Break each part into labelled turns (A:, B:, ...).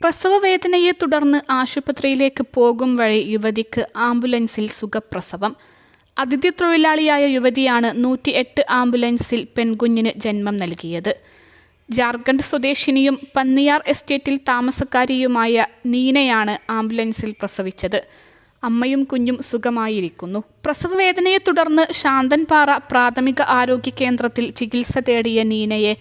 A: പ്രസവവേദനയെ തുടർന്ന് ആശുപത്രിയിലേക്ക് പോകും വഴി യുവതിക്ക് ആംബുലൻസിൽ സുഖപ്രസവം. അതിഥി തൊഴിലാളിയായ യുവതിയാണ് 108 ആംബുലൻസിൽ പെൺകുഞ്ഞിന് ജന്മം നൽകിയത്. ജാർഖണ്ഡ് സ്വദേശിനിയും പന്നിയാർ എസ്റ്റേറ്റിൽ താമസക്കാരിയുമായ നീനയാണ് ആംബുലൻസിൽ പ്രസവിച്ചത്. അമ്മയും കുഞ്ഞും സുഖമായിരിക്കുന്നു. പ്രസവവേദനയെ തുടർന്ന് ശാന്തൻപാറ പ്രാഥമിക ആരോഗ്യ കേന്ദ്രത്തിൽ ചികിത്സ തേടിയ നീനയെ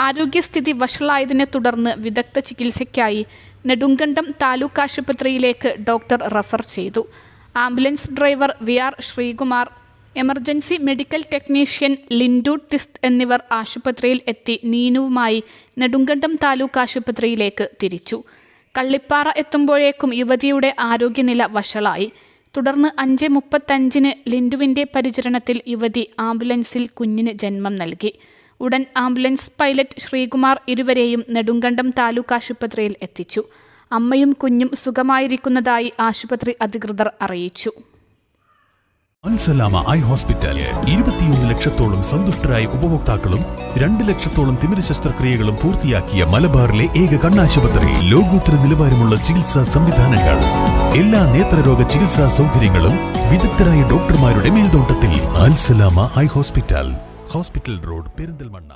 A: ആരോഗ്യസ്ഥിതി വഷളായതിനെ തുടർന്ന് വിദഗ്ധ ചികിത്സയ്ക്കായി നെടുങ്കണ്ടം താലൂക്ക് ആശുപത്രിയിലേക്ക് ഡോക്ടർ റഫർ ചെയ്തു. Ambulance driver VR Sreekumar, emergency medical technician Lindu twist എന്നിവർ ആശുപത്രിയിൽ എത്തി നീനുവുമായി നെടുങ്കണ്ടം താലൂക്ക് ആശുപത്രിയിലേക്ക് തിരിച്ചു. കള്ളിപ്പാറ എത്തുമ്പോഴേക്കും യുവതിയുടെ ആരോഗ്യനില വഷളായി. തുടർന്ന് 5:35 ലിൻഡുവിൻ്റെ പരിചരണത്തിൽ യുവതി ആംബുലൻസിൽ കുഞ്ഞിന് ജന്മം നൽകി. ഉടൻ ആംബുലൻസ് പൈലറ്റ് ശ്രീകുമാർ ഇരുവരെയും നെടുങ്കണ്ടം താലൂക്ക് ആശുപത്രിയിൽ എത്തിച്ചു. അമ്മയും കുഞ്ഞും സുഖമായിരിക്കുന്നതായി ആശുപത്രി അധികൃതർ അറിയിച്ചു.
B: അൽസലാമ ഐ ഹോസ്പിറ്റൽ 21 ലക്ഷത്തോളം സന്തുഷ്ടരായ ഉപഭോക്താക്കളും 2 ലക്ഷത്തോളം തിമിര ശസ്ത്രക്രിയകളും പൂർത്തിയാക്കിയ മലബാറിലെ ഏക കണ്ണാശുപത്രി. ലോകോത്തര നിലവാരമുള്ള ചികിത്സാ സംവിധാനങ്ങൾ, എല്ലാ നേത്രരോഗ ചികിത്സാ സൗകര്യങ്ങളും വിദഗ്ധരായ ഡോക്ടർമാരുടെ മേൽനോട്ടത്തിൽ. Al Salama eye hospital, hospital road, Perinthalmanna.